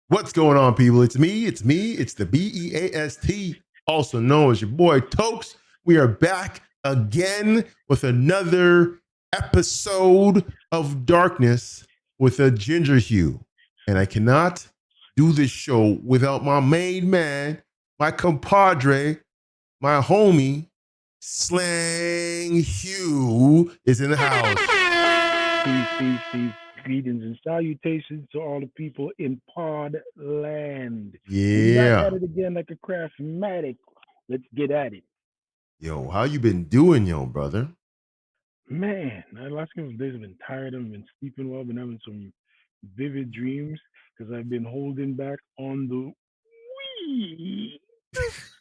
What's going on, people? It's me. It's the BEAST, also known as your boy Tokes. We are back again with another episode of Darkness with a Ginger Hue. And I cannot do this show without my main man, my compadre, my homie, Slang Hugh is in the house. Peace. Greetings and salutations to all the people in pod land. We back at Yeah. it again like a craftmatic. Let's get at it. Yo, how you been doing, yo, brother? Man, the last couple of days I've been tired. I've been sleeping well. I've been having some vivid dreams because I've been holding back on the wee.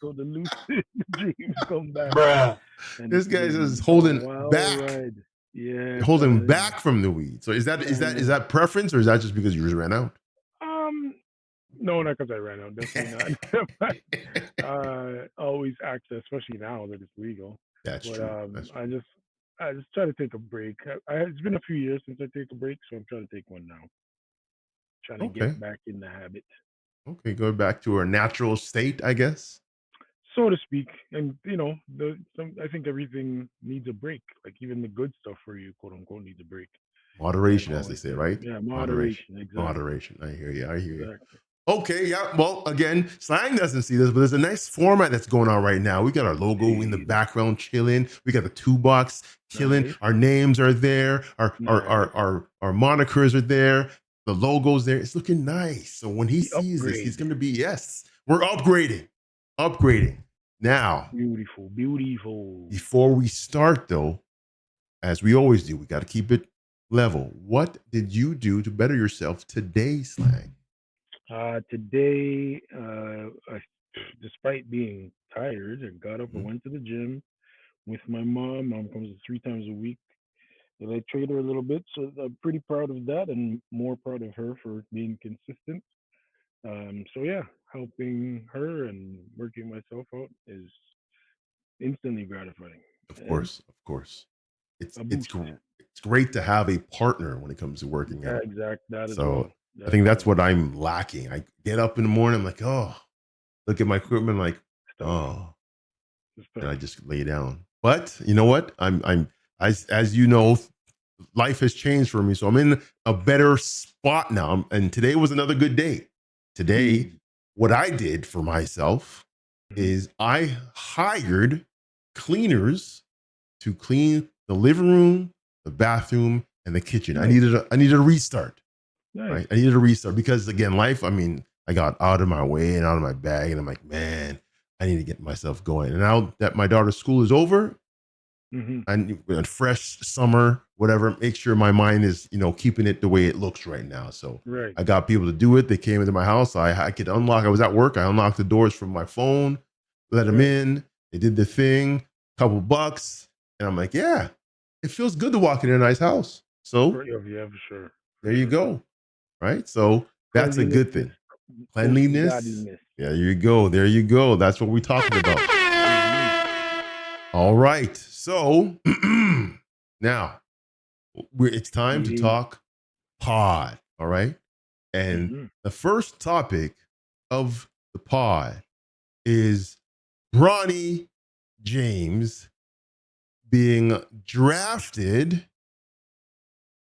So the lucid dreams come back. Bruh. And This it's guy's just been a holding wild back, ride. Yeah, holding back from the weed. So trying is to that preference, or is that just because you just ran out? um no, not because I ran out. Definitely not. Always access, especially now that it's legal. That's But true. That's I just try to take a break. It's been a few years since I take a break, so I'm trying to take one now. Trying to okay. get back in the habit, Okay, go back to our natural state, I guess. so to speak. And I think everything needs a break. Like even the good stuff for you, quote unquote, needs a break. Moderation, as they say, right? Yeah, Moderation. moderation, exactly, Moderation. I hear you. I hear you. exactly. Okay, yeah. Well, again, Slang doesn't see this, but there's a nice format that's going on right now. We got our logo in the Hey, background chilling. We got the two box chilling. nice, Our names are there. nice. Our monikers are there. The logo's there. It's looking nice. So when he The sees this, he's upgrade, going to be, yes, we're upgrading. Upgrading. Now, beautiful, beautiful. before we start, though, as we always do, we got to keep it level. What did you do to better yourself today, Slang? Today, despite being tired, I got up and Mhm. went to the gym with my mom. Mom comes 3 times a week. And I trade her a little bit, so I'm pretty proud of that, and more proud of her for being consistent. So yeah, helping her and working myself out is instantly gratifying Of and course, of course. a boost. It's great to have a partner when it comes to working out. Exact that as So well. I That think as that's well. what I'm lacking. I get up in the morning, I'm like, oh, look at my equipment, like, It's tough. oh, It's and I tough. just lay down. But you know what? I'm as you know, life has changed for me. So I'm in a better spot now. And today was another good day. Today, Mm. what I did for myself Mhm. is I hired cleaners to clean the living room, the bathroom, and the kitchen. Nice, I needed a restart, nice. right? I needed a restart because again, life, I mean, I got out of my way and out of my bag, and I'm like, man, I need to get myself going. And now that my daughter's school is over, Hmm. and a fresh summer, whatever, make sure my mind is, keeping it the way it looks right now. So Right. I got people to do it. They came into my house. I could unlock. I was at work. I unlocked the doors from my phone, let them Right. in. They did the thing, couple bucks, and I'm like, yeah, it feels good to walk in a nice house. So Yeah, for sure. For there you sure. go. Right. So that's a Cleanliness good is thing. close to Cleanliness. godliness. Yeah, there you go. There you go. That's what we're talking about. Hmm. All right. So now it's time to Indeed. talk pod. All right. And Hmm. the first topic of the pod is Bronny James being drafted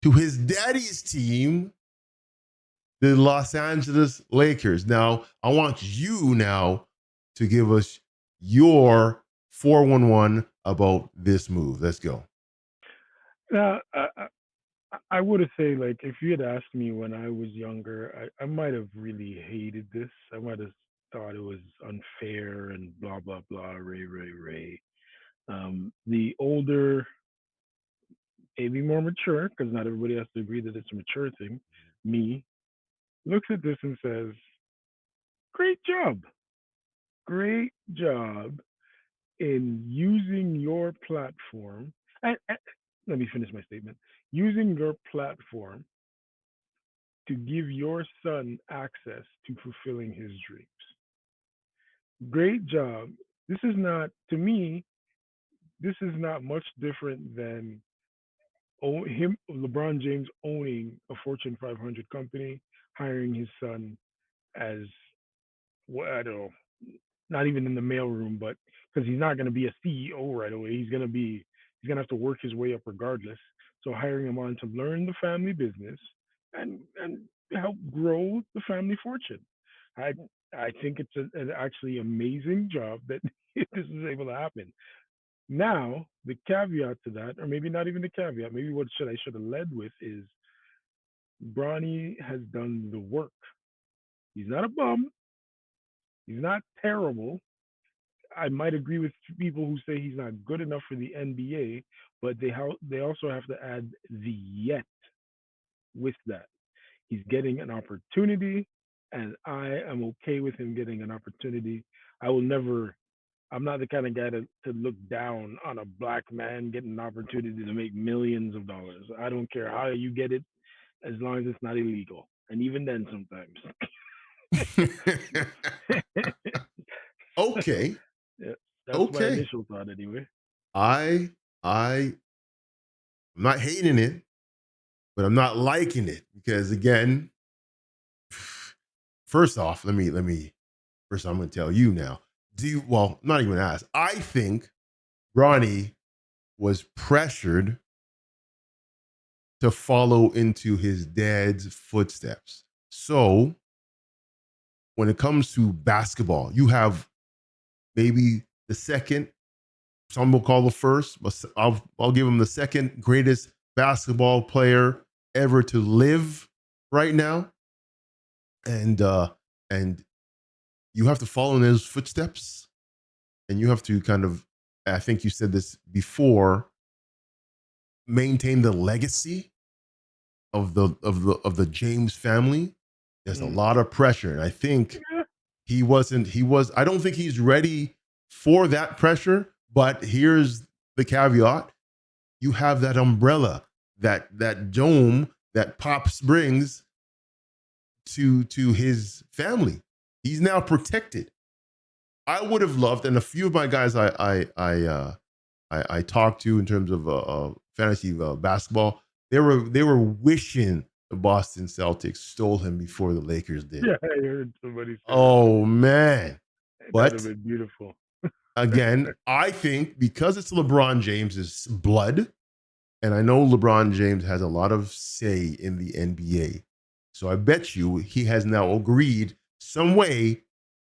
to his daddy's team, the Los Angeles Lakers. Now, I want you now to give us your 411 about this move. Let's go. Now, I would have said like if you had asked me when I was younger, I might have really hated this. I might have thought it was unfair and blah blah blah, Ray. The older, maybe more mature, because not everybody has to agree that it's a mature thing. Me looks at this and says, "Great job, great job in using your platform." And let me finish my statement. Using your platform to give your son access to fulfilling his dreams. Great job. This is not, to me, this is not much different than LeBron James owning a Fortune 500 company, hiring his son as what I don't know, not even in the mailroom, but because he's not going to be a CEO right away. He's going to have to work his way up regardless. So hiring him on to learn the family business and help grow the family fortune. I I think it's an actually amazing job that this is able to happen. Now, the caveat to that, or maybe not even the caveat, maybe what should have led with is Bronny has done the work. He's not a bum. He's not terrible. I might agree with people who say he's not good enough for the NBA, but they also have to add the yet with that. He's getting an opportunity, and I am okay with him getting an opportunity. I will never. I'm not the kind of guy to look down on a black man getting an opportunity to make millions of dollars. I don't care how you get it, as long as it's not illegal. And even then, sometimes. So, Okay. yeah, that's my Okay. initial thought, anyway. I I'm not hating it, but I'm not liking it because again, first off, let me first I'm gonna tell you now. Do you well, I'm not even gonna ask. I think Ronnie was pressured to follow into his dad's footsteps. So when it comes to basketball, you have maybe the second, some will call the first, but I'll give him the second greatest basketball player ever to live right now. And you have to follow in his footsteps, and you have to kind of, I think you said this before, maintain the legacy of the James family. There's a Mm. lot of pressure, and I think Yeah, he was. I don't think he's ready for that pressure. But here's the caveat: you have that umbrella, that dome that Pops brings to his family. He's now protected. I would have loved, and a few of my guys I talked to in terms of fantasy basketball, they were wishing the Boston Celtics stole him before the Lakers did. yeah, I heard somebody say that Oh today. man! That'd have But been beautiful. again, I think because it's LeBron James's blood, and I know LeBron James has a lot of say in the NBA. So I bet you he has now agreed some way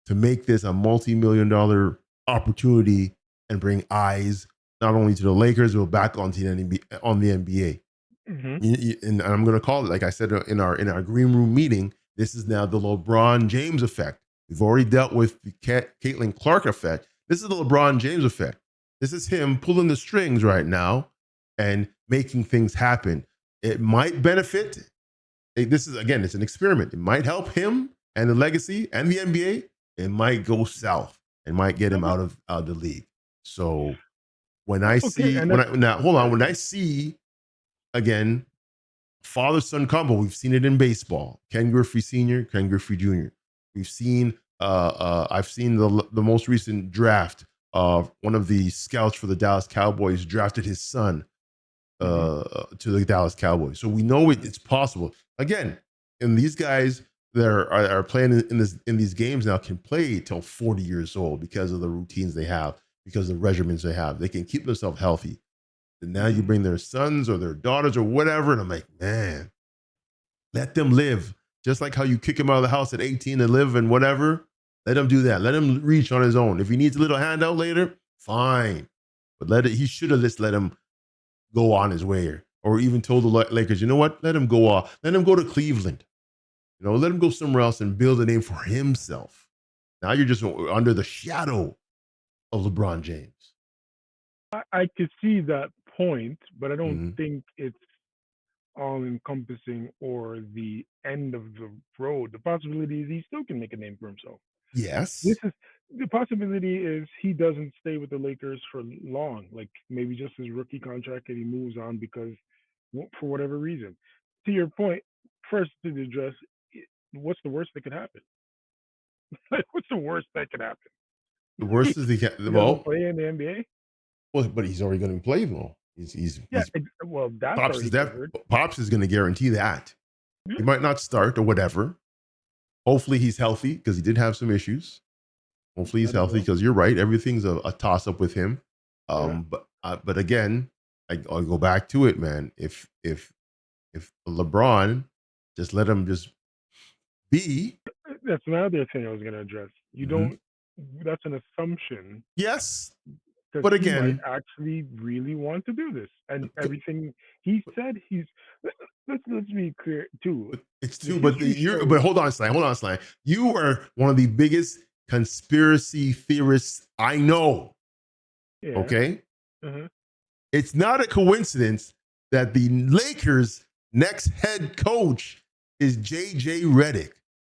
to make this a multi-million dollar opportunity and bring eyes not only to the Lakers but back onto the NBA, on the NBA. Hmm. And I'm going to call it, like I said in our green room meeting, this is now the LeBron James effect. We've already dealt with the Caitlin Clark effect. This is the LeBron James effect. This is him pulling the strings right now and making things happen. It might benefit. This is again, it's an experiment. It might help him and the legacy and the NBA. It might go south and might get him out of the league. So when I Okay, see and when that's I now hold on, when I see again father son combo. We've seen it in baseball. Ken Griffey Sr., Ken Griffey Jr. We've seen. I've seen the most recent draft. One of the scouts for the Dallas Cowboys drafted his son hmm to the Dallas Cowboys. So we know it's possible. Again, and these guys that are playing in these games now can play till 40 years old because of the routines they have, because of the regimens they have. They can keep themselves healthy. And now you hmm bring their sons or their daughters or whatever, and I'm like, man, let them live. Just like how you kick him out of the house at 18 and live and whatever. Let him do that. Let him reach on his own. If he needs a little handout later, fine. But he should have just let him go on his way, or even told the Lakers, you know what? Let him go off. Let him go to Cleveland. Let him go somewhere else and build a name for himself. Now you're just under the shadow of LeBron James. I could see that point, but I don't Mhm. think it's all encompassing or the end of the road. The possibility is he still can make a name for himself. This Yes. is the possibility is he doesn't stay with the Lakers for long, like maybe just his rookie contract and he moves on because for whatever reason. To your point, first to address what's the worst that could happen? Like, what's the worst that could happen? The worst he, is he doesn't well, play in the NBA. but he's already going to play though. Yeah, He's well, that's Pops is already that covered. Pops is going to guarantee that. Yeah, He might not start or whatever, Hopefully he's healthy because he did have some issues. Hopefully he's That as healthy well. because you're right. Everything's a toss up with him. Yeah. But again, I'll go back to it, man. If LeBron just let him just be, That's another thing I was going to address. You mhm. don't. That's an assumption Yes, because but he might again, actually really want to do this, and c- everything he said, he's. Let's be clear too. it's The too. But history you're. But shows. hold on, Slang. You are one of the biggest conspiracy theorists I know. Yeah. Okay, Uh-huh. it's not a coincidence that the Lakers' next head coach is JJ Redick,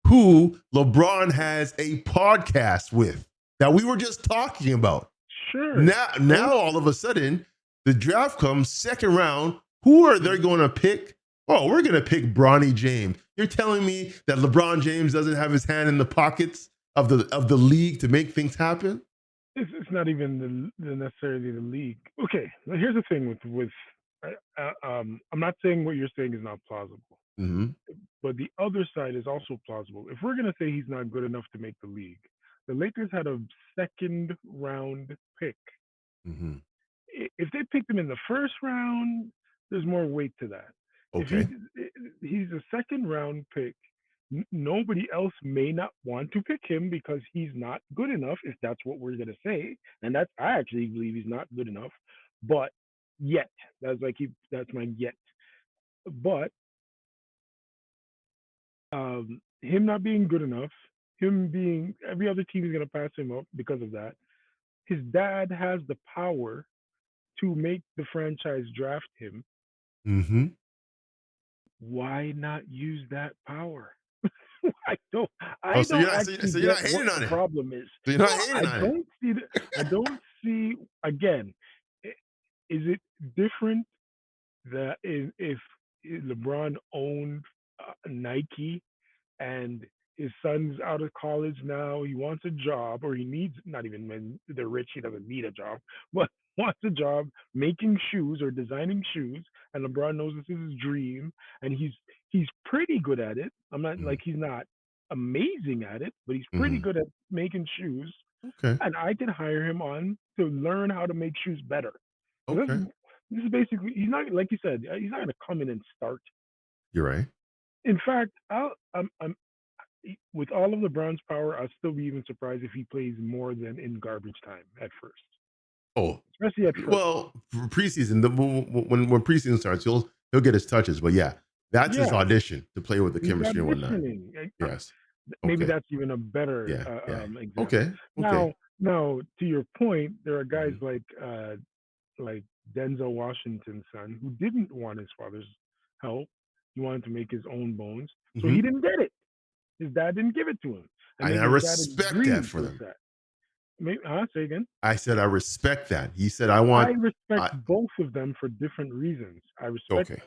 who LeBron has a podcast with that we were just talking about. Sure. Now So all of a sudden, the draft comes second round. Who are they going to pick? Oh, we're going to pick Bronny James. You're telling me that LeBron James doesn't have his hand in the pockets of the league to make things happen? it's not even the necessarily the league. Okay, now here's the thing with I'm not saying what you're saying is not plausible, Mm-hmm. but the other side is also plausible. If we're gonna say he's not good enough to make the league, the Lakers had a second round pick. Mm-hmm. If they picked him in the first round, there's more weight to that. If Okay. he's a second round pick, nobody else may not want to pick him because he's not good enough. If that's what we're gonna say, and that's I actually believe he's not good enough, but yet that's my yet. But him not being good enough, him being every other team is gonna pass him up because of that. His dad has the power to make the franchise draft him. Mm-hmm. Why not use that power? I Oh, I don't actually so you're get not what hating the on it. problem is. So you're No, not hating on it. I don't see again. Is it different that if LeBron owned Nike and his son's out of college now, he wants a job, or he needs not even when they're rich, he doesn't need a job, but wants a job making shoes or designing shoes, and LeBron knows this is his dream, and he's pretty good at it. I'm not Mm-hmm. like he's not amazing at it, but he's pretty Mm-hmm. good at making shoes, Okay. and I can hire him on to learn how to make shoes better. Because Okay. this is basically he's not like you said he's not going to come in and start. You're right. In fact, I'm with all of LeBron's power, I'll still be even surprised if he plays more than in garbage time at first, Oh, especially at first. well, for preseason, when preseason starts, he'll get his touches. But yeah, that's his Yeah, audition to play with the he's chemistry and whatnot. auditioning. Yes. Maybe Okay. that's even a better Yeah. Yeah. example. Okay. Okay. Now, to your point, there are guys Mm-hmm. like Denzel Washington's son who didn't want his father's help. He wanted to make his own bones, so he Mm-hmm. didn't get it. His dad didn't give it to him, and And then I his dad respect that agreed for with them. that. Say again. I said I respect that. He said I I want. respect I both of them for different reasons. I respect okay.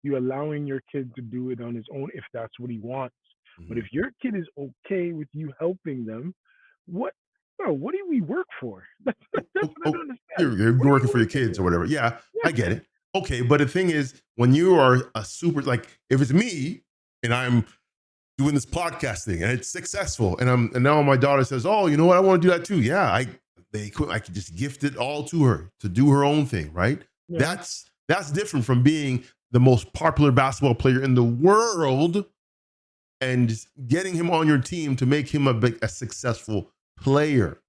you allowing your kid to do it on his own if that's what he wants. But Mm-hmm. if your kid is okay with you helping them, what bro, what do we work for? That's what I don't understand. You're What are working you for your working kids or for? whatever. Yeah, I get Yeah. it. Okay, but the thing is, when you are a super like, if it's me and I'm doing this podcast thing and it's successful, and now my daughter says, "Oh, you know what? I want to do that too." Yeah, I could just gift it all to her to do her own thing, right? Yeah. That's different from being the most popular basketball player in the world and getting him on your team to make him a successful player,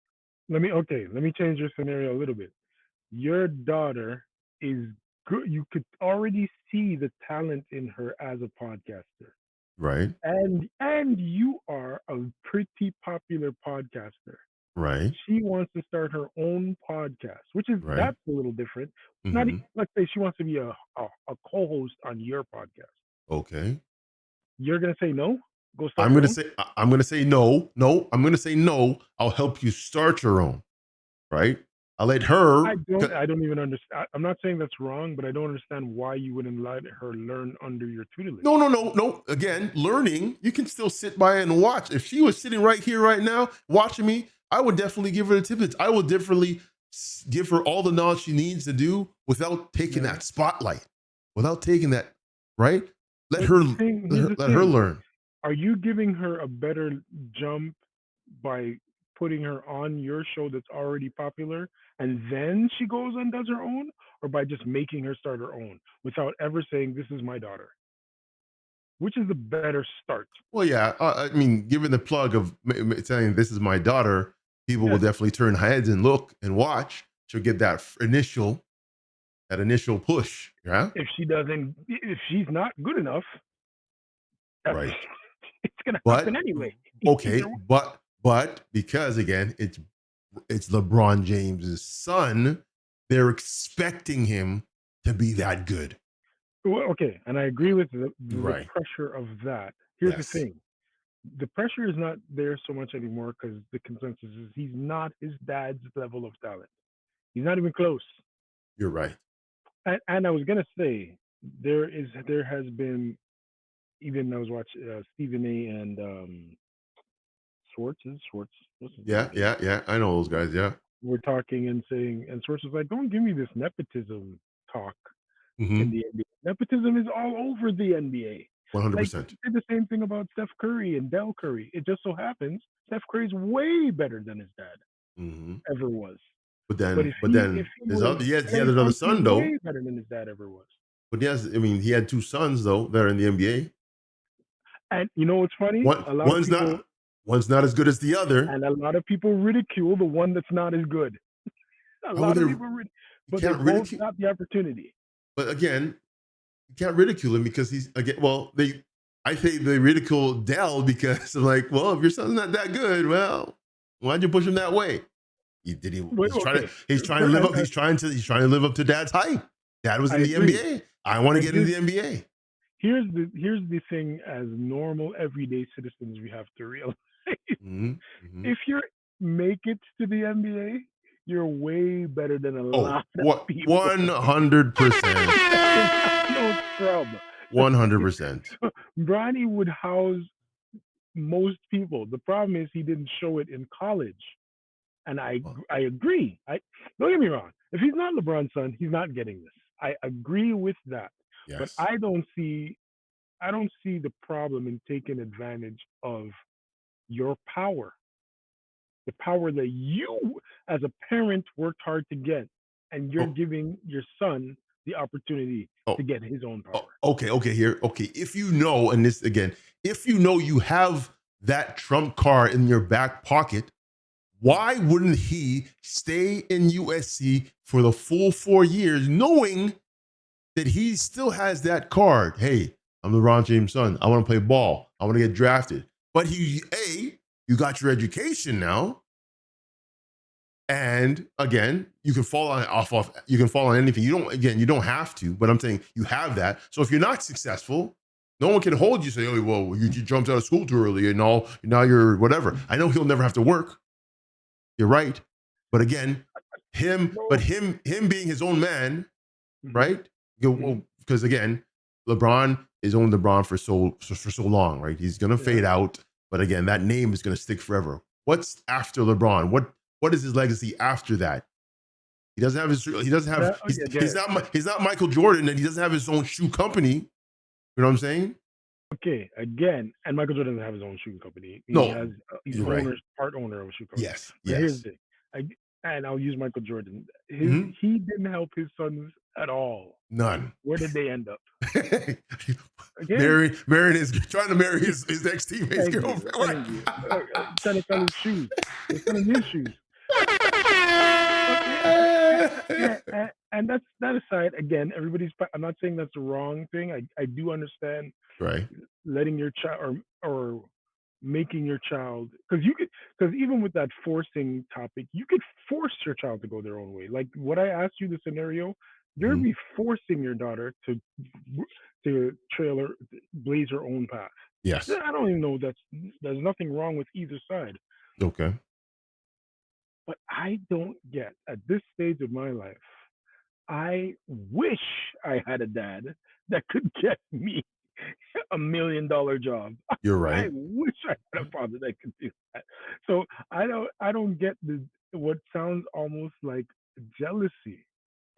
Let me change your scenario a little bit. Your daughter is good. You could already see the talent in her as a podcaster. right? And you are a pretty popular podcaster. Right, She wants to start her own podcast, which is right. that's a little different. Not Mm-hmm. let's say she wants to be a co-host on your podcast. Okay. You're gonna say no? Go start I'm your gonna own? say I'm gonna say no, no. I'm gonna say no. I'll help you start your own. Right. I'll let her. I don't even understand. I'm not saying that's wrong, but I don't understand why you wouldn't let her learn under your tutelage. No, no, no, no. Again, learning. You can still sit by and watch. If she was sitting right here, right now, watching me, I would definitely give her the tips. I would definitely give her all the knowledge she needs to do without taking Yeah. that spotlight, without taking that. Right. Let But her here's the let her thing. learn. Are you giving her a better jump by putting her on your show that's already popular and then she goes and does her own, or by just making her start her own without ever saying, "This is my daughter"? Which is the better start? Well, yeah. I mean, given the plug of saying this is my daughter, people will Yes. definitely turn heads and look and watch. She'll get that initial push. Yeah. If she's not good enough, that's Right. it's gonna happen But anyway. Either okay, way. but because again, it's LeBron James's son, they're expecting him to be that good. Well, okay, and I agree with the Right. pressure of that. Here's the Yes. thing: the pressure is not there so much anymore because the consensus is he's not his dad's level of talent. He's not even close. You're right. And I was gonna say there has been, even I was watching Stephen A. and Schwartz, what's his name Yeah, again? yeah, yeah. I know those guys. Yeah. We're talking and saying, and Schwartz was like, "Don't give me this nepotism talk in Mm-hmm. the NBA. Nepotism is all over the NBA." One hundred Like, percent. did the same thing about Steph Curry and Del Curry. It just so happens Steph Curry's way better than his dad Mm-hmm. ever was. But But then, if but he if then he his was other he had Clay another Thompson's son though. way better than his dad ever was. But yes, I mean he had two sons though that are in the NBA. And you know what's funny? One one's not as good as the other. A lot of people ridicule the one that's not as good. A Why would lot of they? people, You but they can't both ridicule. got the opportunity. But again, you can't ridicule him because he's again. Well, I think they ridicule Dell because I'm like, well, if your son's not that good, well, why'd you push him that way? Did he? But okay, He's trying to live up. He's trying to live up to Dad's hype. Dad was I in the agree. NBA. I want to And get into the NBA. here's the thing: as normal everyday citizens, we have to realize Mm-hmm. Mm-hmm. if you make it to the NBA, you're way better than a Oh, lot of what? people. 100%. You're not no scrub. 100%. Bronny would house most people. The problem is he didn't show it in college. And I agree. I Don't get me wrong. If he's not LeBron's son, he's not getting this. I agree with that. But Yes. I don't see the problem in taking advantage of your power, the power that you as a parent worked hard to get, and you're Oh, giving your son the opportunity to oh, get his own oh, power. okay, okay, here. Okay. If you know, and this again, if you know you have that trump card in your back pocket, why wouldn't he stay in USC for the full 4 years, knowing that he still has that card? Hey, I'm LeBron James' son. I want to play ball. I want to get drafted. But you got your education now. And again, you can fall on you can fall on anything. You don't have to, but I'm saying you have that. So if you're not successful, no one can hold you, say, oh, well, you jumped out of school too early and all now you're whatever. I know he'll never have to work. You're right. But again, No. him being his own man, Hmm. right? Hmm. Because again, LeBron is only LeBron for so long, right? He's gonna Yeah. fade out, but again, that name is gonna stick forever. What's after LeBron? What is his legacy after that? He doesn't have his. He doesn't have. That, oh, yeah, yeah. He's not Michael Jordan, and he doesn't have his own shoe company. You know what I'm saying? Okay, again, and Michael Jordan doesn't have his own shoe company. He No, has he's you're right. part owner of a shoe company. Yes, But here's yes. the thing, I, and I'll use Michael Jordan. Hmm. He didn't help his sons at all. None. Where did they end up? Again, Marion is trying to marry his ex teammate's thank you, girlfriend. thank you. Trying to sell his shoes. They're selling his shoes. Okay, yeah, and that's that aside. Again, I'm not saying that's the wrong thing. I do understand Right. letting your child or making your child, because you could, because even with that forcing topic, you could force your child to go their own way. Like what I asked you, the scenario, you're Mhm. be forcing your daughter to blaze her own path. Yes. I don't even know there's nothing wrong with either side. Okay. But I don't get at this stage of my life. I wish I had a dad that could get me $1 million job. You're I right. wish I had a father that could do that. So I don't get the what sounds almost like jealousy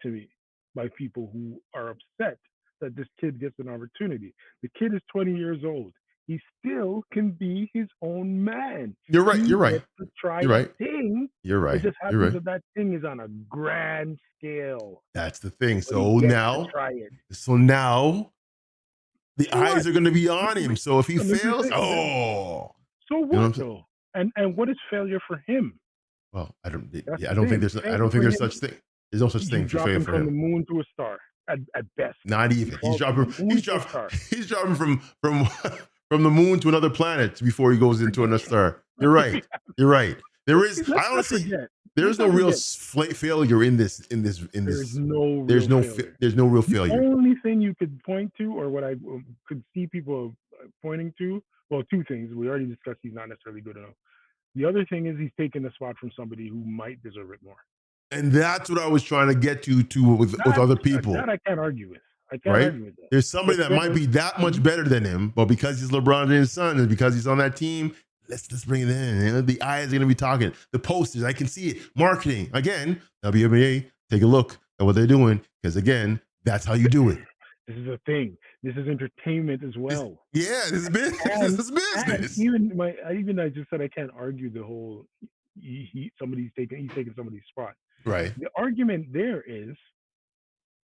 to me by people who are upset that this kid gets an opportunity. The kid is 20 years old. he still can be his own man. You're right. He You're right. gets to try You're a right. thing. You're It right. just You're happens right. that that thing is on a grand scale, That's the thing. but he So gets to now, try it. the So eyes what? are going to be on him. So if he And this is fails, it. oh, So you know what what I'm saying? though? And what is failure for him? Well, I don't. That's Yeah, I the don't think thing. there's. I Failure don't think for there's him, such thing. There's no such you thing for drop failure him for from the him. moon to a star. At best, Not he even. He's falls from the dropping. moon He's to a dropping. star. He's dropping from from the moon to another planet before he goes into another star. You're right. You're right. There is. Let's I not honestly. forget. Let's There's no not real forget. failure in this. There is no real failure. There's no real The failure. only thing you could point to, or what I could see people pointing to, well, two things. We already discussed he's not necessarily good enough. The other thing is he's taking the spot from somebody who might deserve it more. And that's what I was trying to get to with That other people. that I can't argue with. I can't Right? argue with that. There's somebody But that might then be that much he, better than him, but because he's LeBron James' son and because he's on that team, let's bring it in. You know, the eyes are gonna be talking. The posters, I can see it. Marketing again. WNBA, take a look at what they're doing because again, that's how you do it. this is a thing. This is entertainment as well. This is business. This And is and business. even I just said I can't argue the whole he's taking somebody's spot. Right. The argument there is,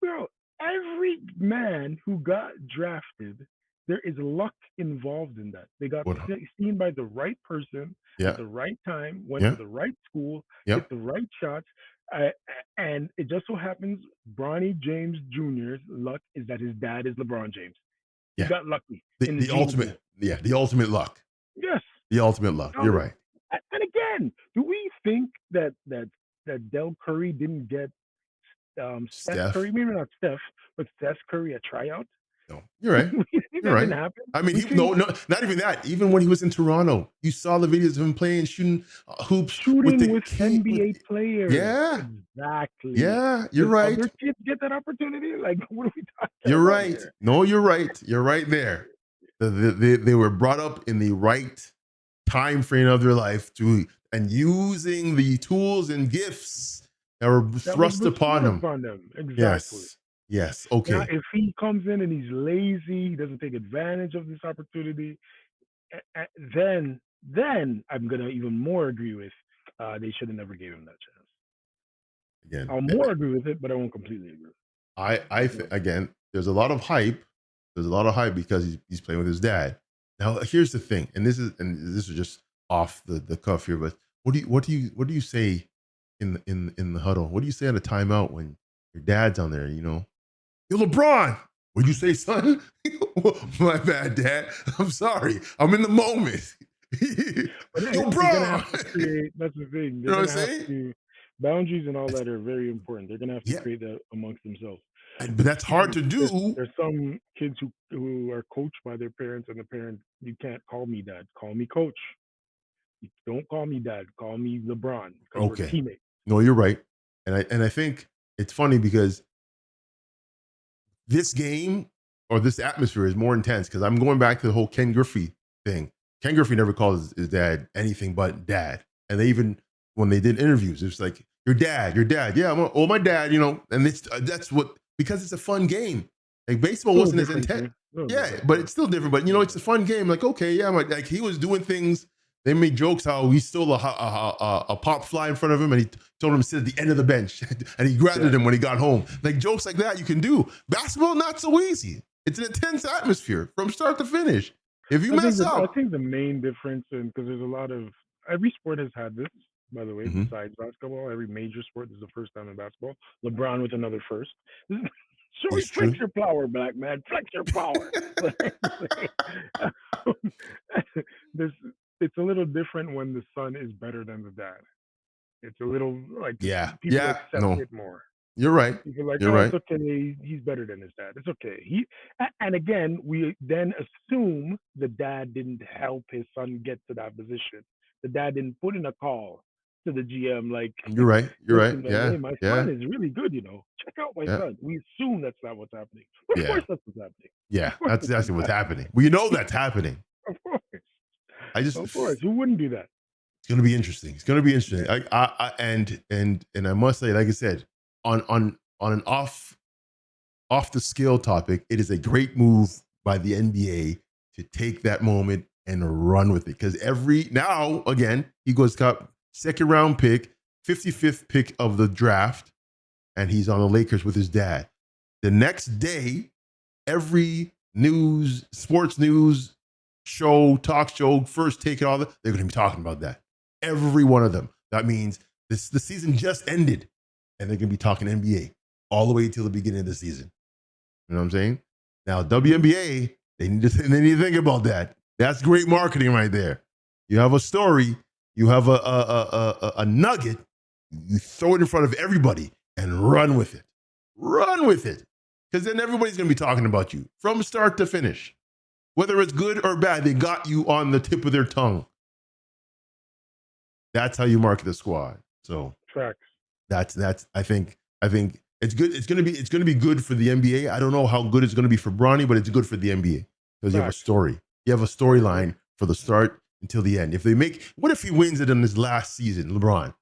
well, every man who got drafted, there is luck involved in that. They got What? seen by the right person at Yeah. the right time, went to Yeah. the right school, hit Yep. the right shots. Uh, and it just so happens Bronny James Jr.'s luck is that his dad is LeBron James. He Yeah. got lucky in the The gene ultimate. pool. Yeah. The ultimate luck. Yes. The ultimate luck. You're So, right. and again, do we think that Del Curry didn't get Steph Steph. Curry, maybe not Steph, but Steph Curry a tryout? No, you're right. We think You're that right. didn't happen. I mean, We think no, not even that. Even when he was in Toronto, you saw the videos of him playing, shooting hoops with shooting the with king. NBA players. Yeah, Exactly. yeah, you're Does right. other kids get that opportunity? Like, what are we talking You're about right. here? No, you're right. You're right there. They were brought up in the right time frame of their life to and using the tools and gifts that were That was thrust upon bestowed them. upon them. Exactly. Yes. Yes. Now, Okay. if he comes in and he's lazy, he doesn't take advantage of this opportunity, then I'm gonna even more agree with they should have never gave him that chance. Again, I'll more agree with it, but I won't completely agree. again, there's a lot of hype. There's a lot of hype because he's playing with his dad. Now, here's the thing, and this is just off the cuff here, but what do you say in the huddle? What do you say at a timeout when your dad's on there? You know, yo, LeBron. What'd you say, son? My bad, Dad. I'm sorry. I'm in the moment. But Yo, they're gonna have to bro. create. That's the thing. You They're know what gonna I'm have saying? to boundaries and all That's, that are very important. They're gonna have to yeah, create that amongst themselves. but that's hard to There's, do. there's some kids who are coached by their parents, and the parent, you can't call me dad. Call me coach. Don't call me dad. Call me LeBron because we're Okay. teammates. No, you're right. And I think it's funny because this game or this atmosphere is more intense because I'm going back to the whole Ken Griffey thing. Ken Griffey never called his dad anything but dad. And they even, when they did interviews, it's like, your dad. Yeah, my dad, you know, and that's what, because it's a fun game. Like baseball Little wasn't as different intense. thing. Little Yeah, different. but it's still different. But, you know, it's a fun game. Like, okay, yeah, like he was doing things. They made jokes how he stole a pop fly in front of him and he told him to sit at the end of the bench and he grounded him when he got home. Like jokes like that you can do. Basketball, not so easy. It's an intense atmosphere from start to finish. If you mess I up. think the main difference, and because there's a lot of every sport has had this, by the way, Mhm. besides basketball, every major sport, this is the first time in basketball. LeBron with another first. It's Flex true. your power, black man. Flex your power. this it's a little different when the son is better than the dad. It's a little like Yeah. people Yeah. accept No, it more. you're right. People are like, You're oh, it's right. okay. He's better than his dad. It's okay. And again, we then assume the dad didn't help his son get to that position. The dad didn't put in a call to the GM like, You're right. You're right. listen, man, Yeah. hey, my Yeah. son is really good. Check out my Yeah. son. We assume that's not what's happening. But of Yeah. course, that's what's happening. Yeah. Of course, That's that's exactly what's what's happening. We know that's happening. happening. Of course, I just of course. Who wouldn't do that? it's gonna be interesting. It's gonna be interesting. Yeah. And I must say, like I said, on an off the scale topic, it is a great move by the NBA to take that moment and run with it. Because again, he goes got second round pick, 55th pick of the draft, and he's on the Lakers with his dad. The next day, every sports news show, talk show, first take and all that, they're going to be talking about that. Every one of them. That means the season just ended, and they're going to be talking NBA all the way until the beginning of the season. You know what I'm saying? Now, WNBA, they need to think about that. That's great marketing right there. You have a story, you have a nugget, you throw it in front of everybody and run with it. Run with it. Because then everybody's going to be talking about you from start to finish. Whether it's good or bad, they got you on the tip of their tongue. That's how you market the squad. So Facts. that's I think it's good. It's going to be good for the NBA. I don't know how good it's going to be for Bronny, but it's good for the NBA because you have a story. You have a storyline for the start until the end. What if he wins it in his last season, LeBron,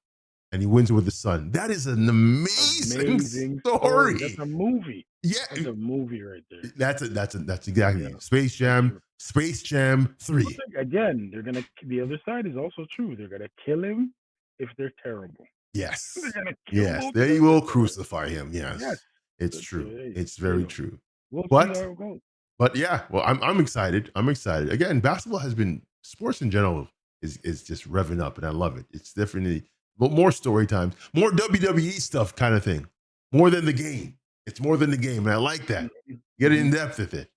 and he wins it with his son? That is an amazing story. That's a movie. Yeah, that's a movie right there. That's exactly Space Jam 3. Again, the other side is also true. They're gonna kill him if they're terrible. Yes. They will crucify him. Yes. It's true. It's very true. We'll see how it goes. But yeah, well, I'm excited. Again, basketball sports in general is just revving up, and I love it. It's definitely more story times, more WWE stuff kind of thing, more than the game. It's more than the game, and I like that. Get in depth with it.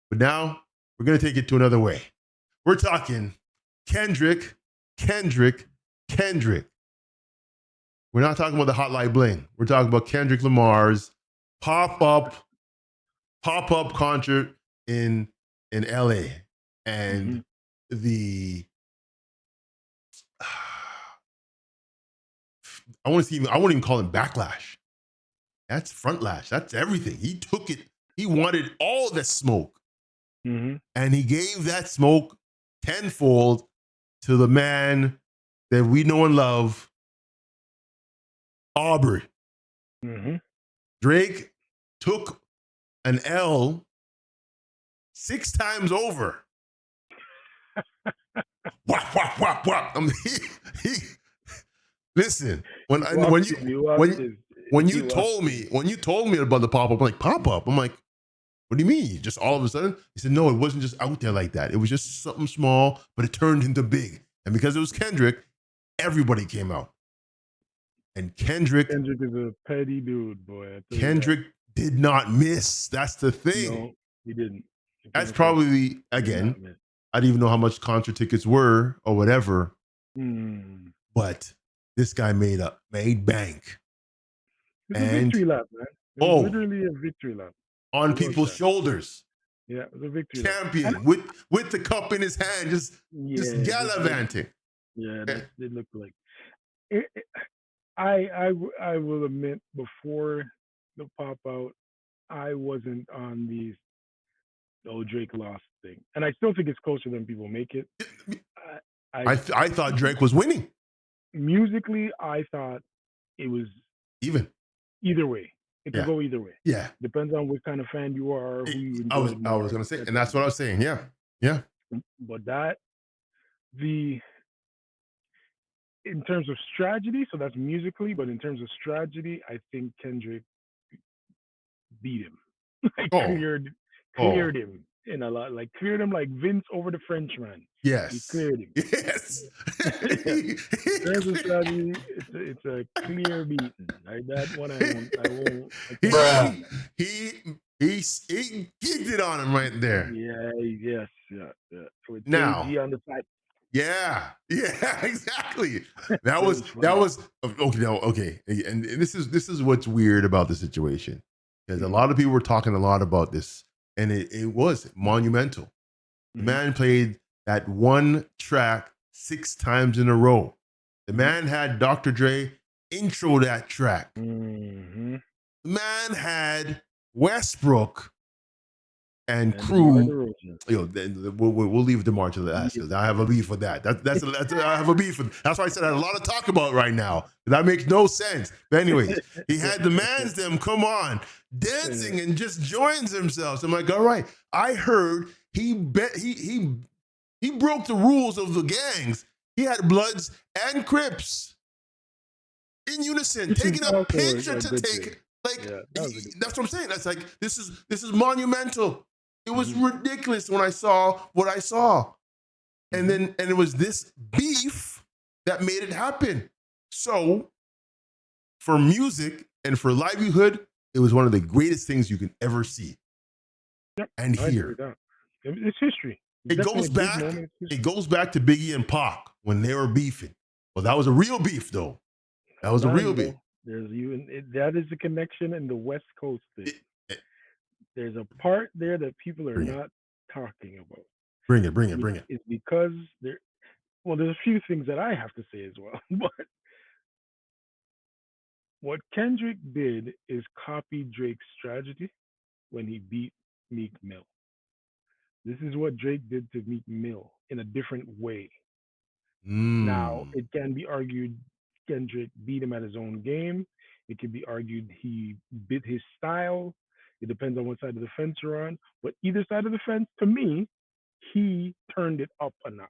But now we're going to take it to another way. We're talking Kendrick. We're not talking about the Hotline Bling. We're talking about Kendrick Lamar's pop-up concert in LA. And I wouldn't even call him backlash. That's frontlash. That's everything. He took it. He wanted all the smoke. Mm-hmm. And he gave that smoke tenfold to the man that we know and love, Aubrey. Mm-hmm. Drake took an L 6 times over. Whap, whap, whap, whap. Listen, when you told me about the pop-up, I'm like, pop-up? I'm like, what do you mean? Just all of a sudden? He said, no, it wasn't just out there like that. It was just something small, but it turned into big. And because it was Kendrick, everybody came out. And Kendrick is a petty dude, boy. Kendrick did not miss. That's the thing. No, he didn't. That's probably, again, I didn't even know how much concert tickets were or whatever. But this guy made bank. It's a victory lap, man. It was literally a victory lap. On people's shoulders. Yeah, it was a victory Champion lap. with the cup in his hand, just gallivanting. It looked like it. I will admit, before the pop out, I wasn't on these Drake lost thing, and I still think it's closer than people make it. I thought Drake was winning. Musically, I thought it was even. Either way, it could go either way. Yeah, depends on what kind of fan you are. Who you I was going to say, and that's what I was saying. Yeah. But in terms of strategy, so that's musically, but in terms of strategy, I think Kendrick beat him. Cleared him in a lot, cleared him like Vince over the Frenchman. Yes, he cleared him. Yes, in terms of strategy, it's a clear beating. Like that one, I won't. He kicked it on him right there. Yeah. With now Jay-Z on the side. Yeah, exactly. That was okay. And this is what's weird about the situation, because a lot of people were talking a lot about this, and it was monumental. The man played that one track 6 times in a row. The man had Dr. Dre intro that track. The man had Westbrook and crew. We'll leave DeMar to the last. I have a beef with that. I have a beef with. That's why I said I have a lot to talk about right now. That makes no sense. But anyways, he had the man's them come on dancing and just joins themselves. I'm like, all right. I heard he broke the rules of the gangs. He had Bloods and Crips in unison, Which is taking a also picture a to good thing. take. Like Yeah, that was a good that's what I'm saying. That's like this is monumental. It was Mhm. ridiculous when I saw what I saw, and Mhm. then it was this beef that made it happen. So for music and for livelihood, it was one of the greatest things you can ever see Yep, and I agree with hear. that. It's history. It's It definitely goes a big back. moment. It's It history. goes back to Biggie and Pac when they were beefing. Well, that was a real beef, though. That was Hold a on, real beef. bro. There's that is the connection in the West Coast thing. It- it- There's a part there that people are bring it, not talking about. bring it, bring it, bring it. It's because there. Well, there's a few things that I have to say as well. But what Kendrick did is copy Drake's strategy when he beat Meek Mill. This is what Drake did to Meek Mill in a different way. Now, Mm. it can be argued Kendrick beat him at his own game. It can be argued he bit his style. It depends on what side of the fence you're on. But either side of the fence, to me, he turned it up a notch.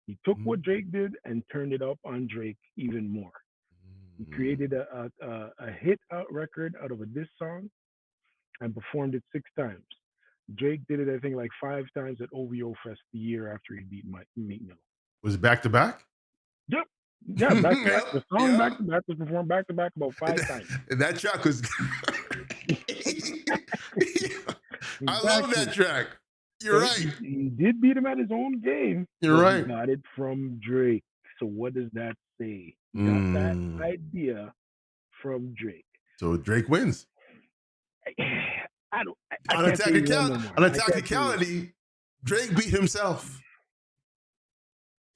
He took what Mm. Drake did and turned it up on Drake even more. He Mm. created a hit out record out of a diss song and performed it 6 times. Drake did it, I think, like 5 times at OVO Fest the year after he beat Meek Mill. Was it back to back? Yep. Yeah, back to back. Yep, The song yep. back to back was performed back to back about And 5 times. that track was. I love that Exactly. track. You're So right. he did beat him at his own game, You're but he right. got it from Drake. So what does that say? He got that Mm. idea from Drake. So Drake wins. I can't say he won no more. On a I can't say he won. technicality, Drake beat himself.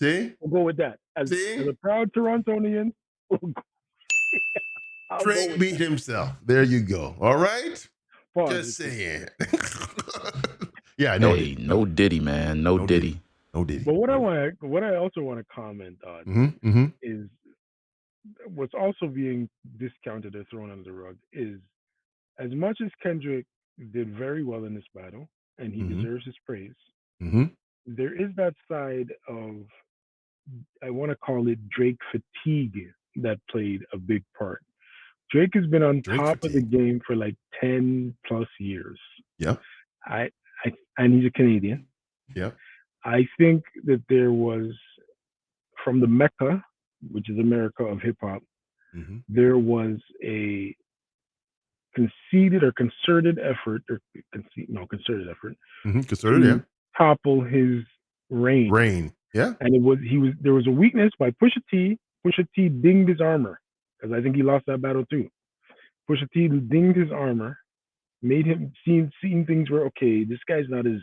See? We'll go with that. As See? a proud Torontonian, I'll go Drake with beat that. himself. There you go. All right? Just Positive. saying. Yeah, no Hey, Diddy. no Diddy, man. No Diddy. No Diddy. But what I also want to comment on Mm-hmm, mm-hmm, is what's also being discounted or thrown under the rug is as much as Kendrick did very well in this battle and he mm-hmm, deserves his praise, mm-hmm. there is that side of, I want to call it Drake fatigue that played a big part. Drake has been on Drake top of the fatigue. game for like 10 plus years. Yep. I, and he's a Canadian. Yep. I think that there was, from the Mecca, which is America of hip hop, Mm-hmm. there was a conceded or concerted effort, or concerted effort Mm-hmm. Concerted, yeah. to topple his reign. Rain. Yeah. And there was a weakness by Pusha T. Pusha T dinged his armor because I think he lost that battle too. Pusha T dinged his armor, made him seeing things were okay. This guy's not as,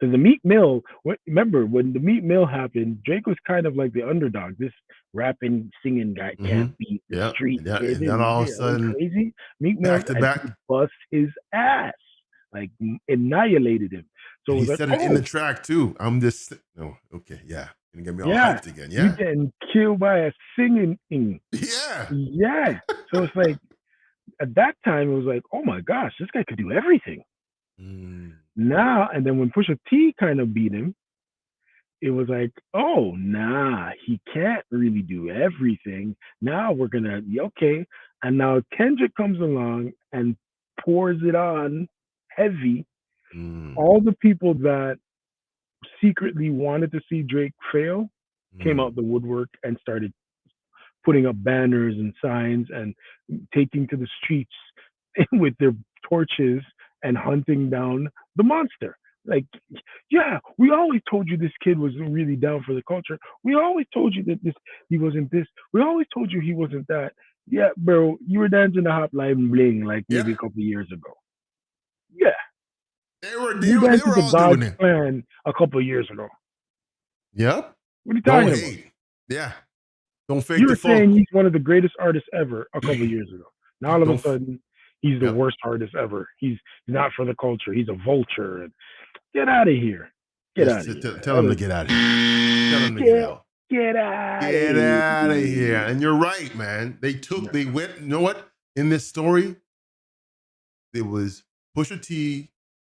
because the Meek Mill. Remember when the Meek Mill happened? Drake was kind of like the underdog. This rapping, singing guy Mm-hmm. can't beat the Yeah. street kid, And then all of a and went sudden, crazy. Meek Mill, back to and he back, bust his ass, like annihilated him. So and it he was like, said it in the oh track too. I'm just no, okay, yeah. Gonna get me all yeah, hyped again. you Yeah. getting killed by a singing thing. Yeah. Yeah. So it's like at that time it was like, oh my gosh, this guy could do everything. Mm. Now and then when Pusha T kind of beat him, it was like, oh nah, he can't really do everything. Now we're gonna okay. And now Kendrick comes along and pours it on heavy. Mm. All the people that secretly wanted to see Drake fail came Mm. out the woodwork and started putting up banners and signs and taking to the streets with their torches and hunting down the monster. Like, yeah, we always told you this kid was really down for the culture. We always told you that he wasn't this. We always told you he wasn't that. Yeah, bro, you were dancing the hop line bling like maybe a Yeah. couple of years ago. Yeah, They were you they danced were the all doing God's it. plan a couple of years ago. Yep. What are you Don't talking about? hate. Yeah. Don't fake You the were saying funk. he's one of the greatest artists ever a couple of years ago. Now all of a Don't. sudden he's the Yep. worst artist ever. He's not for the culture. He's a vulture. And get out of here. Get out Just of here. tell them to get out of here. Tell them to get out. Get out of Get here. out of here. And you're right, man. They went, you know what? In this story, there was Pusha T,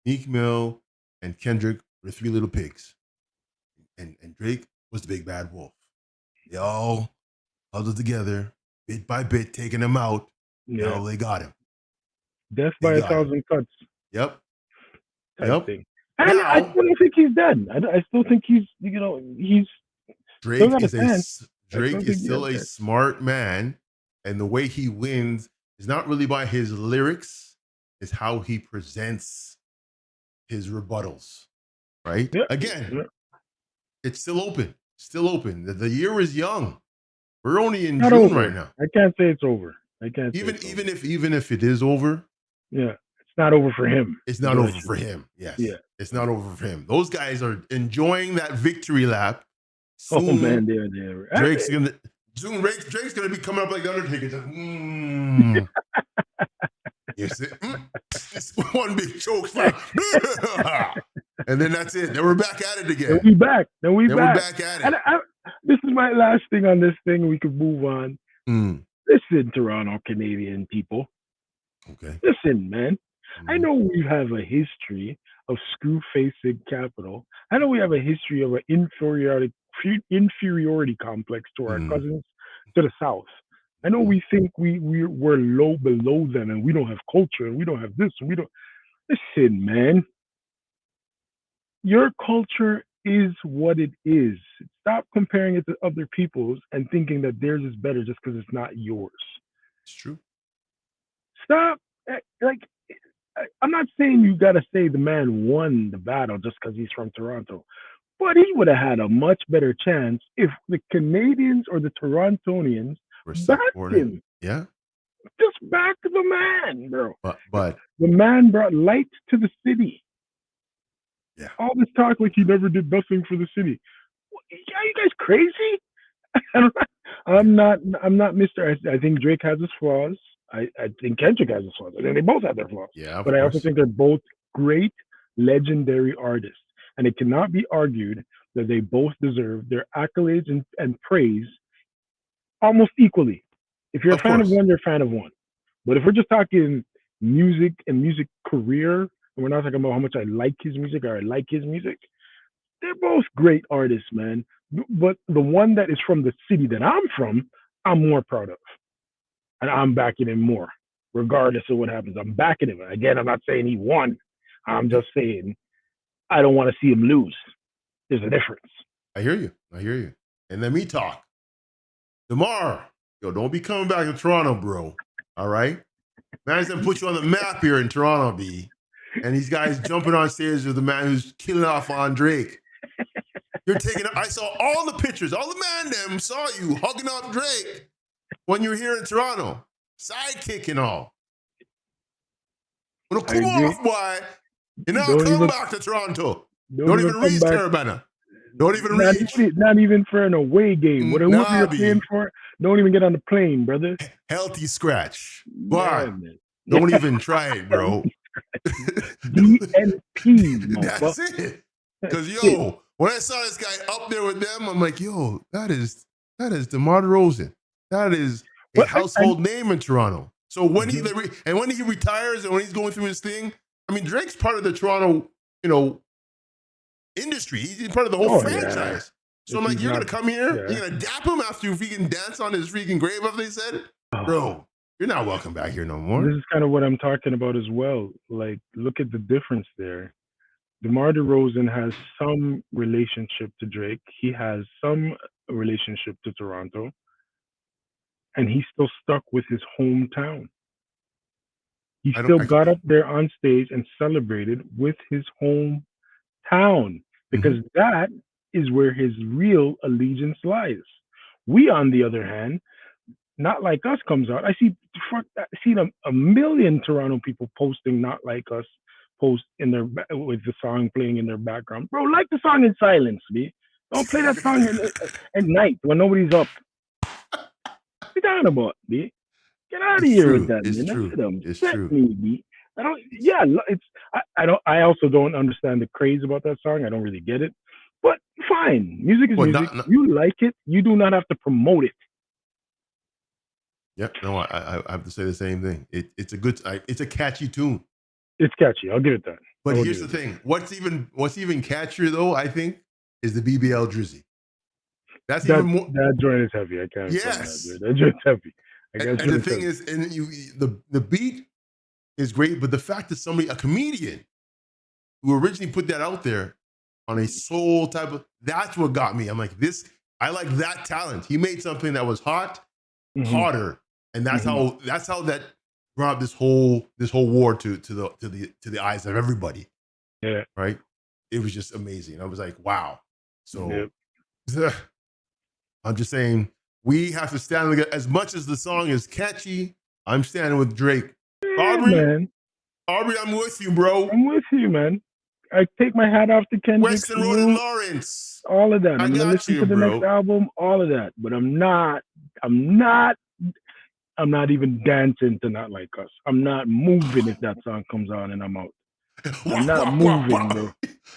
Meek Mill, and Kendrick We're three little pigs. And Drake was the big bad wolf. They all huddled together, bit by bit, taking him out. Yeah. Now they got him. Death They by a got him. thousand cuts. Yep. Type thing. And Now, I still don't think he's dead. I still think he's Drake got a is chance. still a smart man, and the way he wins is not really by his lyrics, it's how he presents his rebuttals. Right? Yeah. Again, Yeah. it's still open. Still open. The year is young. We're only in Not June over. right now. I can't say it's over. Even if it is over, yeah, it's not over for him. It's not over for him. Yes. Yeah. It's not over for him. Those guys are enjoying that victory lap. Soon, oh man, they're Drake's gonna be coming up like the Undertaker. Just, yes, it's one big choke slam. And then that's it. Then we're back at it again. Then we're back at it. And this is my last thing on this thing. We could move on. Listen, Toronto Canadian people. Okay. Listen, man. I know we have a history of screw-facing capital. I know we have a history of an inferiority complex to our cousins to the south. I know we think we're low below them and we don't have culture and we don't have this and we don't. Listen, man. Your culture is what it is. Stop comparing it to other people's and thinking that theirs is better just because it's not yours. It's true. Stop. Like, I'm not saying you got to say the man won the battle just because he's from Toronto, but he would have had a much better chance if the Canadians or the Torontonians backed him. Yeah. Just back the man, bro. But the man brought light to the city. Yeah. All this talk like he never did nothing for the city. Are you guys crazy? I'm not Mr. I think Drake has his flaws. I think Kendrick has his flaws. I think they both have their flaws. Yeah, but I also think they're both great, legendary artists. And it cannot be argued that they both deserve their accolades and praise almost equally. If you're a fan of one, you're a fan of one. But if we're just talking music and music career, and we're not talking about how much I like his music or I like his music, they're both great artists, man. But the one that is from the city that I'm from, I'm more proud of. And I'm backing him more, regardless of what happens. I'm backing him. Again, I'm not saying he won. I'm just saying I don't want to see him lose. There's a difference. I hear you. And let me talk. DeMar, don't be coming back to Toronto, bro. All right? Man's gonna put you on the map here in Toronto, B. And these guys jumping on stage with the man who's killing off on Drake. You're taking I saw all the pictures. All the man them saw you hugging up Drake when you were here in Toronto. Sidekick and all. Well, come off, boy. You're not come back to Toronto. Don't even reach Carabana. Don't even reach. Not even for an away game. Whatever you're paying for, don't even get on the plane, brother. Healthy scratch. Why? Don't even try it, bro. DNP. That's it. Because when I saw this guy up there with them, I'm like, that is DeMar DeRozan. That is a household name in Toronto. So when he retires and when he's going through his thing, I mean, Drake's part of the Toronto, industry. He's part of the whole franchise. Yeah. So I'm like, you're gonna come here, you're gonna dap him after you freaking dance on his freaking grave after they said it, bro. You're not welcome back here no more. This is kind of what I'm talking about as well. Like, look at the difference there. DeMar DeRozan has some relationship to Drake. He has some relationship to Toronto. And he's still stuck with his hometown. He still got up there on stage and celebrated with his hometown because that is where his real allegiance lies. We, on the other hand, Not Like Us comes out. I see a million Toronto people posting Not Like Us post in their with the song playing in their background. Bro, like the song in silence, B. Don't play that song at night when nobody's up. What you talking about, B? Get out of here with that, it's man. True. It's true. Me, B. I also don't understand the craze about that song. I don't really get it. But fine. Music is music. You like it. You do not have to promote it. Yep. No, I have to say the same thing. It's a catchy tune. It's catchy. I'll give it that. But here's the thing: what's even catchier though, I think, is the BBL Drizzy. That's even more. That joint is heavy. I can't. Yes, that joint's heavy. And the thing is, and the beat is great, but the fact that a comedian who originally put that out there on a soul type of, that's what got me. I'm like, I like that talent. He made something that was hot, hotter, and that's how that brought this whole war to the eyes of everybody. Yeah. Right. It was just amazing. I was like, wow. So I'm just saying, we have to stand together. As much as the song is catchy, I'm standing with Drake. Aubrey, I'm with you, bro. I'm with you, man. I take my hat off to Kendrick. Weston Road and Lawrence. All of that. I'm gonna listen to the next album. All of that. But I'm not even dancing to Not Like Us. I'm not moving if that song comes on and I'm out. I'm not moving, bro.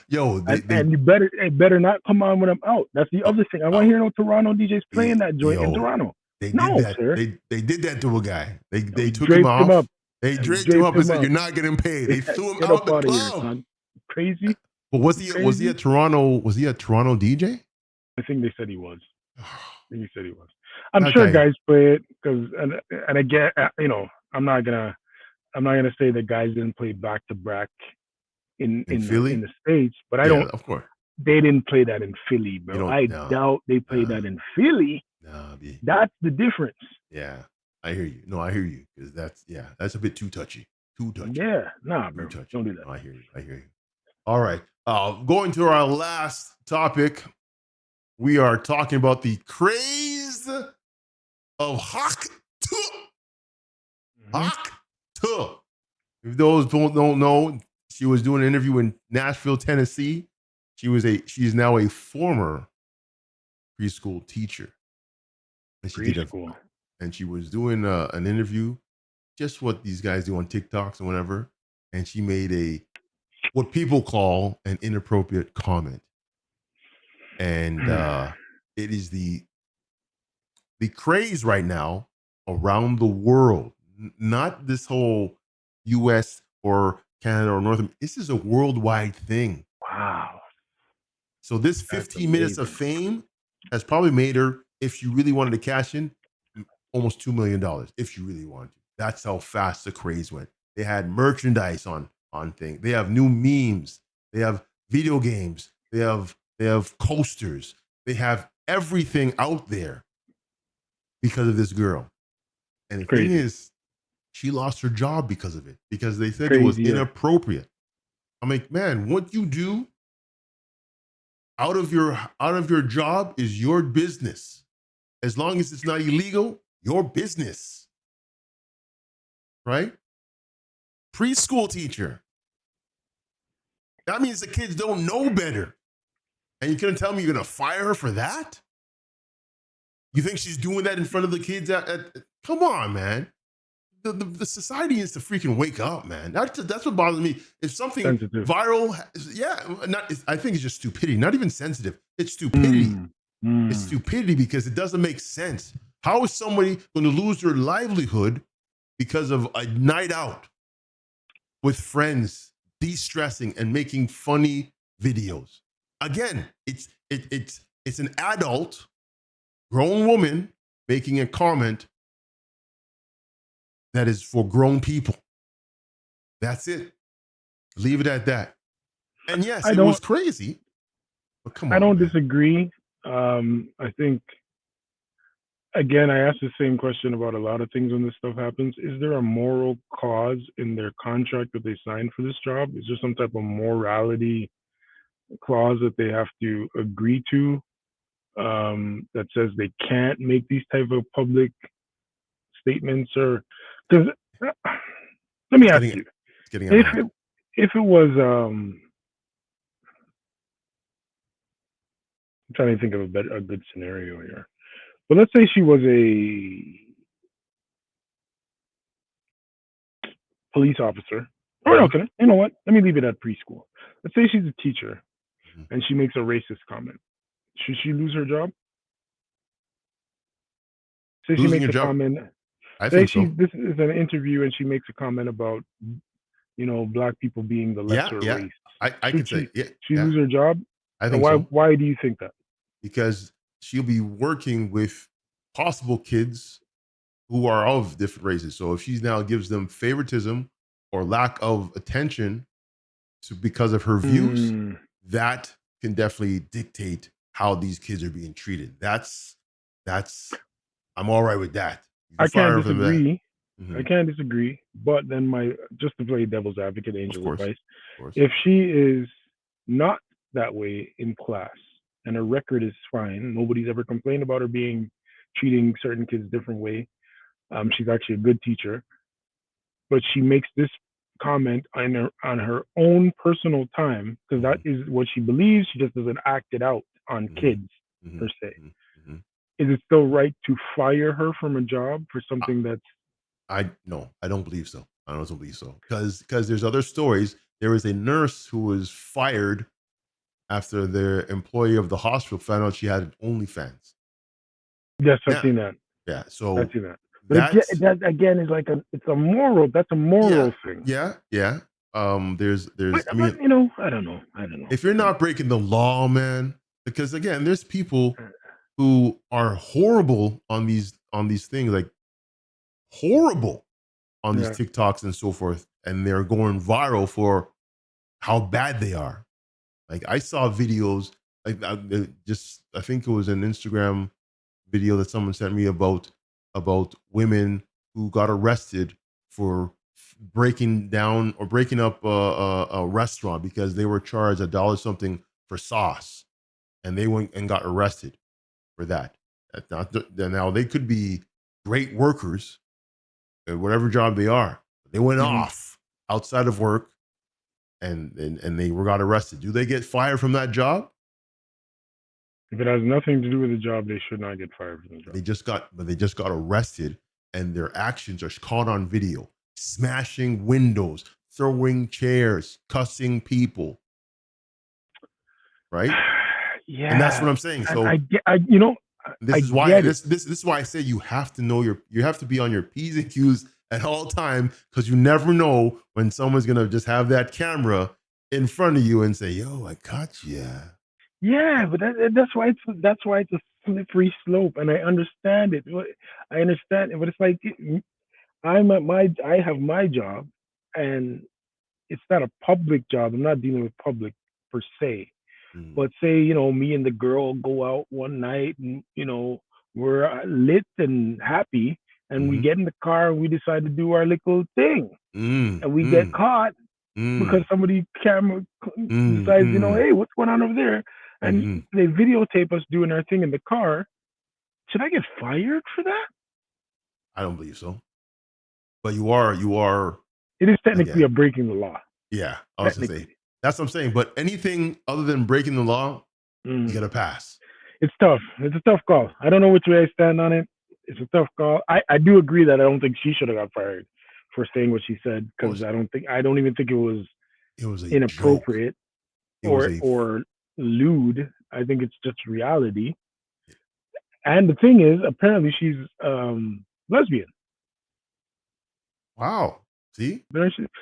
Yo, and it better not come on when I'm out. That's the other thing. I want to hear no Toronto DJs playing that joint in Toronto. They did that. Sir. They did that to a guy. They took him off. They draped him up and said, "You're not getting paid." They threw him out the club. Here, son. Crazy. But was he a Toronto? Was he a Toronto DJ? I think they said he was. I'm sure guys play it because, and again, I'm not gonna say that guys didn't play back to back in Philly? In the States, but I don't. Of course, they didn't play that in Philly, bro. I doubt they played that in Philly. That's the difference. Yeah, I hear you. No, I hear you because that's a bit too touchy. Too touchy. Yeah, nah, bro. Don't do that. No, I hear you. All right. Going to our last topic, we are talking about the craze of Hawk Tuah. Hawk Tuah. If those don't know, she was doing an interview in Nashville, Tennessee. She is now a former preschool teacher. And she was doing an interview, just what these guys do on TikToks and whatever. And she made what people call an inappropriate comment. And it is the craze right now around the world, not this whole US or Canada or North America. This is a worldwide thing. Wow. So this 15 minutes of fame has probably made her, if she really wanted to cash in, almost $2 million, if she really wanted to. That's how fast the craze went. They had merchandise on things. They have new memes. They have video games. They have coasters. They have everything out there because of this girl. And the thing is, she lost her job because of it, because they said it was inappropriate. I'm like, man, what you do out of your job is your business. As long as it's not illegal, your business. Right? Preschool teacher. That means the kids don't know better. And you're going to tell me you're going to fire her for that? You think she's doing that in front of the kids? Come on, man. The society needs to freaking wake up, man. That's what bothers me. If something viral, I think it's just stupidity. Not even sensitive. It's stupidity. It's stupidity because it doesn't make sense. How is somebody going to lose their livelihood because of a night out with friends, de-stressing and making funny videos? Again, it's an adult, grown woman making a comment that is for grown people. That's it. Leave it at that. And yes, it was crazy. But come on. I don't disagree. I think, again, I asked the same question about a lot of things when this stuff happens. Is there a moral clause in their contract that they signed for this job? Is there some type of morality clause that they have to agree to that says they can't make these type of public statements? Or because let me ask you, if it was I'm trying to think of a good scenario here, but let's say she was a police officer. Or okay, you know what, let me leave it at preschool. Let's say she's a teacher and she makes a racist comment. Should she lose her job? Say she makes a comment. I think so. This is an interview and she makes a comment about, black people being the lesser race. I could say she lose her job? I And think so. why do you think that? Because she'll be working with possible kids who are of different races. So if she now gives them favoritism or lack of attention because of her views, that can definitely dictate how these kids are being treated. That's I'm all right with that. I can't disagree. Mm-hmm. I can't disagree. But then just to play devil's advocate, Angel's advice, if she is not that way in class and her record is fine, nobody's ever complained about her treating certain kids a different way. She's actually a good teacher, but she makes this comment on her own personal time because that is what she believes. She just doesn't act it out on kids per se. Is it still right to fire her from a job for something that's? No, I don't believe so. I don't believe so because there's other stories. There was a nurse who was fired after the employee of the hospital found out she had OnlyFans. Yes, I've seen that. Yeah, so I've seen that. But that again is like it's a moral. That's a moral thing. Yeah. There's. But, I don't know. If you're not breaking the law, man, because again, there's people who are horrible on these things, like horrible on these TikToks and so forth, and they're going viral for how bad they are. Like I saw videos, like I think it was an Instagram video that someone sent me about women who got arrested for breaking up a restaurant because they were charged $1 something for sauce, and they went and got arrested for that. Now they could be great workers at whatever job they are. They went off outside of work and they got arrested. Do they get fired from that job? If it has nothing to do with the job, they should not get fired from the job. They just got arrested, and their actions are caught on video: smashing windows, throwing chairs, cussing people. Right? Yeah, and that's what I'm saying. So this is why I say you have to know you have to be on your P's and Q's at all time, because you never know when someone's gonna just have that camera in front of you and say, "Yo, I caught you." Yeah, but that's why it's a slippery slope, and I understand it. I understand it, but it's like I have my job, and it's not a public job. I'm not dealing with public per se. But say me and the girl go out one night, and we're lit and happy, and we get in the car and we decide to do our little thing, and we get caught because somebody camera decides, hey, what's going on over there? And they videotape us doing our thing in the car. Should I get fired for that? I don't believe so. But you are. It is technically a breaking the law. Yeah, I was gonna say. That's what I'm saying. But anything other than breaking the law, you get a pass. It's tough. It's a tough call. I don't know which way I stand on it. It's a tough call. I do agree that I don't think she should have got fired for saying what she said, because I don't even think it was inappropriate or lewd. I think it's just reality. And the thing is, apparently she's lesbian. Wow. See?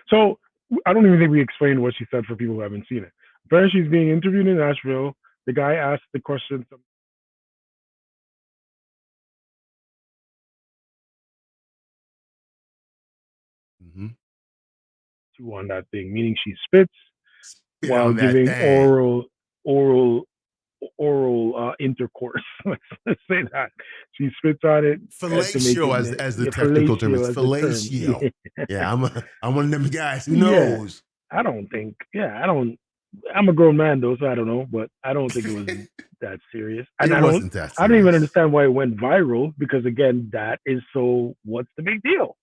So I don't even think we explained what she said for people who haven't seen it. Apparently she's being interviewed in Nashville. The guy asked the question. On that thing, meaning she spits while giving oral intercourse. Let's say that she spits on it. Fellatio, as the technical term is fellatio. Yeah, I'm one of them guys who knows. I don't think. I'm a grown man though, so I don't know, but I don't think it was that serious. And I don't even understand why it went viral, because again, that is so. What's the big deal?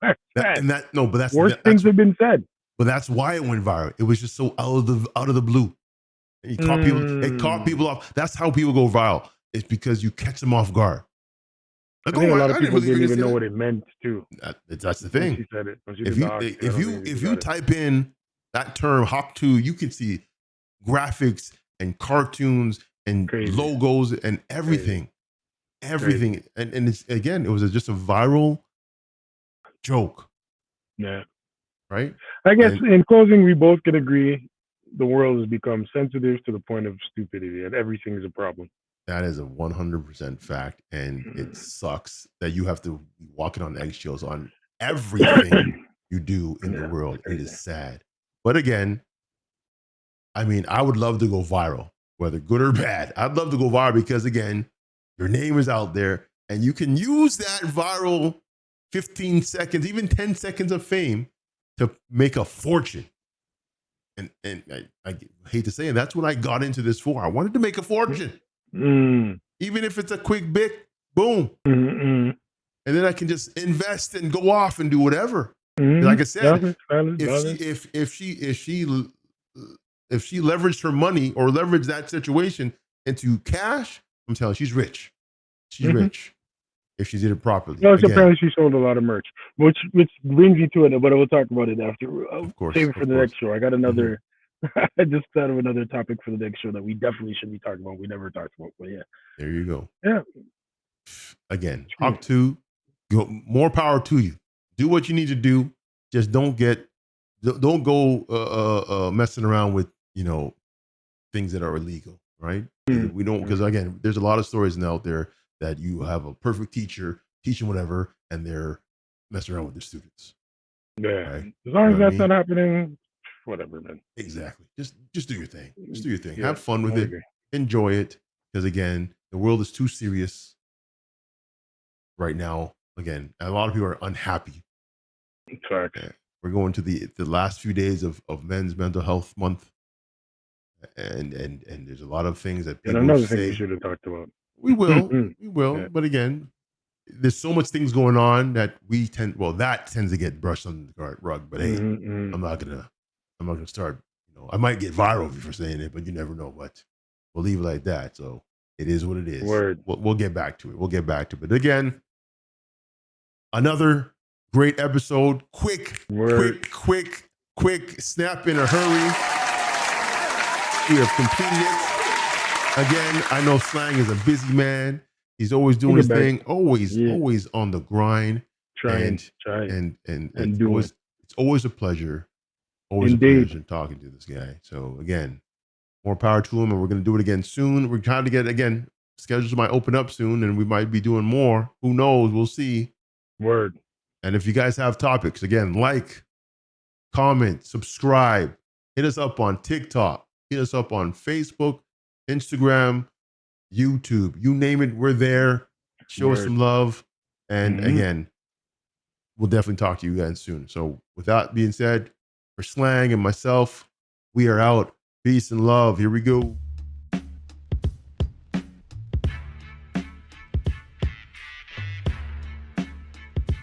Worse things have been said. But that's why it went viral. It was just so out of the blue. It caught people off. That's how people go viral. It's because you catch them off guard. Like, I think a lot of people didn't even know what it meant too. That's the thing. She said it. If you type in that term Hawk Tuah, you can see graphics and cartoons and logos and everything. Everything. And it's, again, it was just a viral joke. Yeah. right? I guess And in closing, we both can agree the world has become sensitive to the point of stupidity, and everything is a problem. that is a 100% fact. And it sucks that you have to be walking on eggshells on everything you do in the Yeah, world. it's It crazy. is sad. But again, I mean, I would love to go viral, whether good or bad. I'd love to go viral because, again, your name is out there and you can use that viral 15 seconds, even 10 seconds of fame to make a fortune. And I hate to say it, that's what I got into this for. I wanted to make a fortune, Mm. even if it's a quick bit, boom. Mm-mm. And then I can just invest and go off and do whatever. Like Mm. I said, Valid, valid, valid. if she leveraged her money or leveraged that situation into cash, I'm telling you, she's rich. She's Mm-hmm. rich if she did it properly. Well, Again, apparently she sold a lot of merch, which brings you to it, but we'll talk about it after. I'll of course, save it for of the course. next show. I got another. I just thought of another topic for the next show that we definitely should be talking about. We never talked about, but yeah. There you go. Yeah. Again, Hawk Tuah, more power to you. Do what you need to do. Just don't go messing around with things that are illegal, right? We don't, because again, there's a lot of stories out there that you have a perfect teacher teaching whatever, and they're messing around with their students. Yeah. Right? As long as that's not happening, whatever, man. Exactly. Just do your thing. Just do your thing. Yeah, Have fun with I it. agree. Enjoy it. Because again, the world is too serious right now. Again, a lot of people are unhappy. Facts. We're going to the last few days of Men's Mental Health Month. And there's a lot of things that people And another say. thing we should have talked about. We will. Yeah. But again, there's so much things going on that that tends to get brushed under the rug. But hey, I'm not gonna start. I might get viral for saying it, but you never know. But we'll leave it like that. So it is what it is. Word. We'll get back to it. But again, another great episode. Quick, snap in a hurry. We have completed it. Again, I know Slang is a busy man. He's always doing his thing, always on the grind. Trying. And it's always a pleasure. Always Indeed. a pleasure talking to this guy. So again, more power to him, and we're going to do it again soon. We're trying to get, again, schedules might open up soon, and we might be doing more. Who knows? We'll see. Word. And if you guys have topics, again, like, comment, subscribe, hit us up on TikTok, hit us up on Facebook, Instagram, YouTube, you name it, we're there. Show us some love. And again, we'll definitely talk to you guys soon. So with that being said, for Slang and myself, we are out. Peace and love. Here we go.